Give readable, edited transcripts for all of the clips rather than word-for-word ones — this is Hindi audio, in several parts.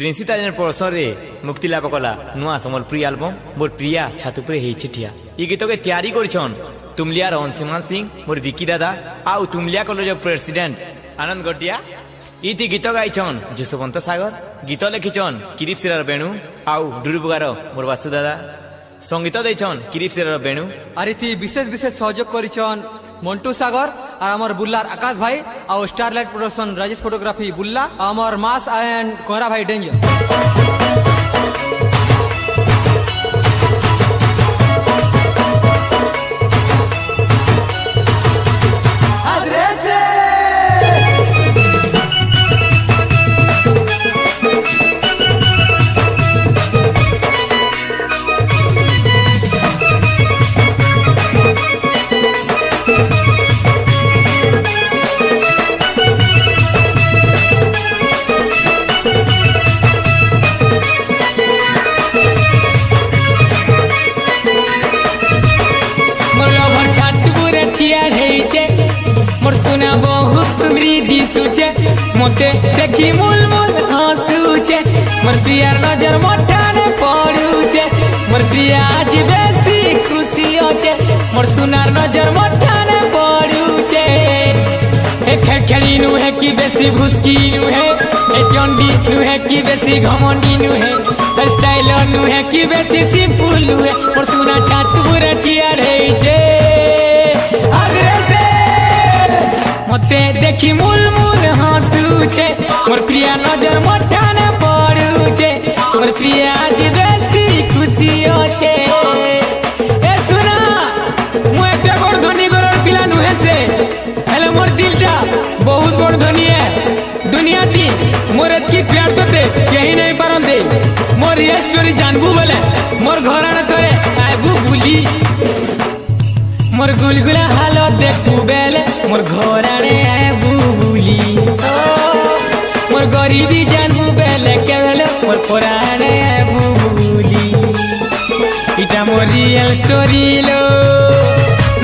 प्रिंसी ताजन परसर रे मुक्ति लाभ कला नुआ संबलपुरी एल्बम मोर प्रिया छातुपुरे हेइछे ठिया। ई गीत के तैयारी करछन तुमलियार अंशुमान सिंह मोर विकी दादा आउ तुमलिया कॉलेज प्रेसिडेंट आनंद गटिया। इति गीत गाइछन जसवंत सागर, गीत लिखिछन किरीप सिरार बेणु आउ डुरुबुगार मोर बासु दादा, संगीत दैछन किरीप सिरार बेणु। अरे ती विशेष विशेष सहयोग करिछन मंटू सागर और हमार बुल्लार आकाश भाई और स्टारलाइट प्रोडक्शन राजेश फोटोग्राफी बुल्ला और मास एंड कोहरा भाई डेंजर। मोर सुना बहुत सुंदरी दिसुचे मोते देखी मूल मूल हंसुचे मोर प्रियार नजर मोठाने पड़ुचे मोर प्रिया आज बेसी खुशी होचे मोर सुनार नजर मोठाने पड़ुचे। ए खेखेड़ी नु है कि बेसी भुसकी नु है, ए चंडी नु है कि बेसी घमंडी नु है, स्टाइल नु है कि बेसी सिंपल नु है मोर सुना छातपुरे ठिया रहिचे। मते देखी मूल मूल हंसुचे मोर प्रिया नजर मोठाने पड़ुचे मोर प्रिया आज बेसी खुशी होचे। ए सुना मु एते बड़ धनी घरर पिला नुहे से हेले मोर दिलटा बहुत बड़ धनी है दुनिया ती मोर एतकी प्यार तोते केही नहीं पारंदे। मोर ये स्टोरी जानबू बोले मोर घर आने तोरे आबू बुली मोर गुलगुला हालो देखू बेले मोर घर आने आबू बुली मोर गरीबी जानबू बेले के बेले मोर पुराने आबू बुली। इटा मोर रियल स्टोरी लो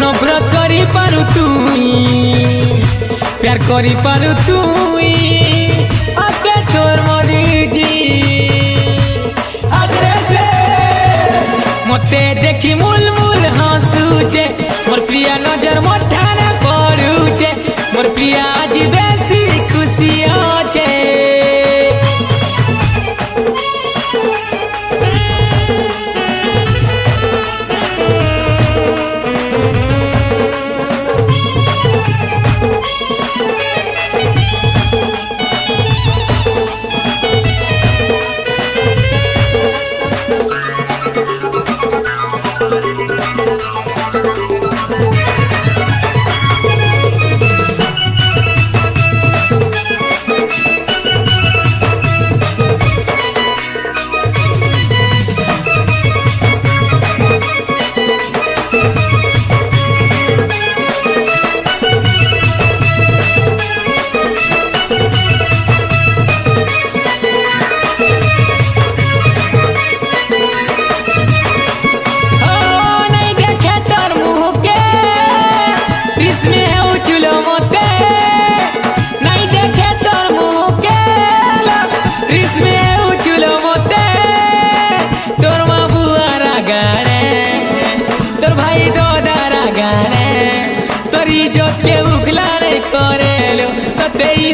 नफरत करी पारु तुई प्यार करी पारु तुई आके तोर मरीजी आगरे से मते देखी मूल मूल हंसुचे मोर प्रिया नजर मोठाने पड़ुचे मोर प्रिया आज बेसी खुशी होचे।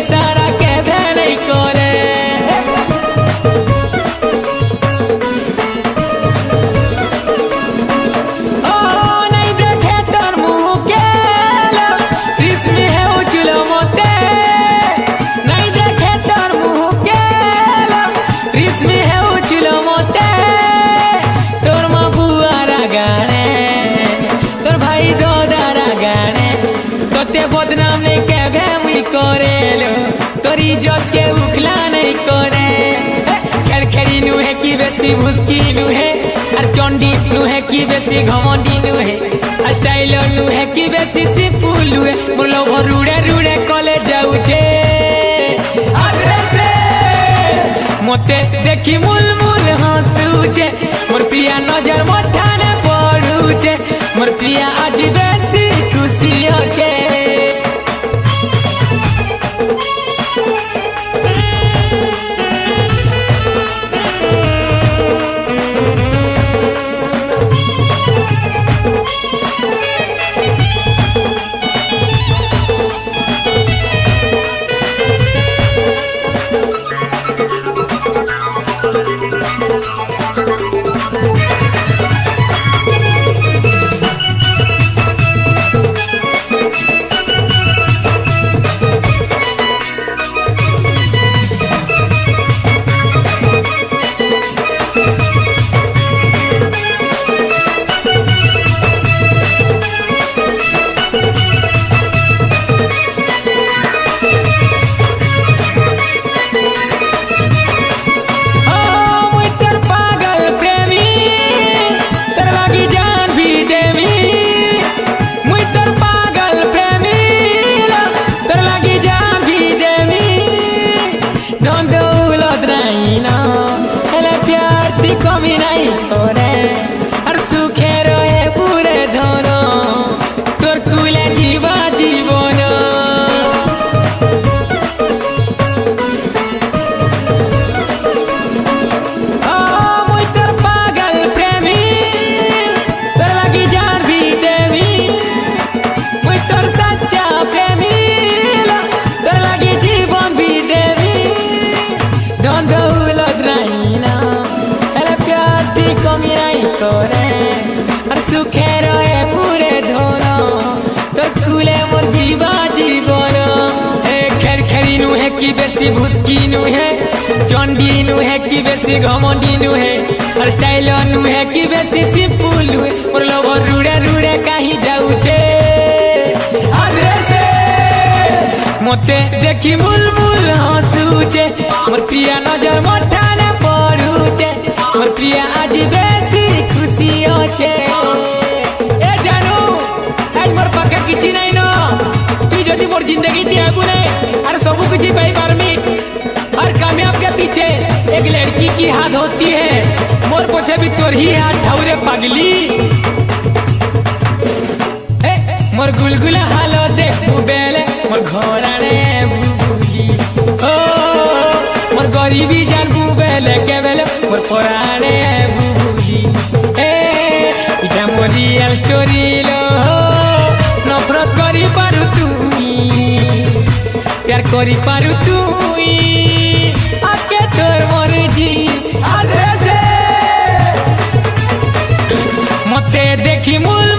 सारा के नहीं करे ओ नहीं देखे तोर मुँह के रिश्मी है उछलो मोते नहीं देखे तोर मुँह के रिश्मी है उछलो मोते तोर माँ बुआरा गाने तोर भाई दोदारा गाने तोते बदनाम नहीं के करे लो तोरी इज्जत के उखला नहीं करे। खेड़ खेड़ी नु है कि बेसी भुसकी नु है और चंडी नु है कि बेसी घमंडी नु है स्टाइल नु है कि बेसी सिंपल नु है मोर लोग रूड़े रूड़े कॉलेज जाउचे आगरे से मोते देखी मूल मूल हंसुचे मोर प्रिया नजर मोठाने पड़ुचे मोर प्रिया आज बेसी खुशी होचे। दौलत रही ना हेले प्यार थी कमी नहीं करे और सुखे रहे पूरे धोना तोर कुले मोर जीवा जीवन ए खेर खेरी नु है कि बेसी भुसकी नु है चंडी नु है कि बेसी घमंडी नु है और स्टाइल नु है कि बेसी सिंपल नु है मोर लोभर रुड़े रुड़े कहीं जाऊ छे आदरे से मते देखी मुलमुल हंसुचे मोर प्रिया नजर मठाने पड़ुचे मोर प्रिया आज बेसी खुशी होचे ए जानू आज मोर पाके किछि नै न तू जदी मोर जिंदगी दियाबु नै और सब कुछ पाई पारमी और कामयाब के पीछे एक लड़की की हाथ होती है मोर पीछे भी तोर ही हाथ ठाउरे पागली मोर गुलगुला हालो देखू बेले मोर घोड़ाने बुबुली ओ मोर गरीबी जानबू बेले के बेले मोर पुराने बुबुली ए इटा मोर रियल स्टोरी लो नफरत करी पारु तुई प्यार करी पारु तुई आके तोर मर्जी आदरे से मते देखी मुल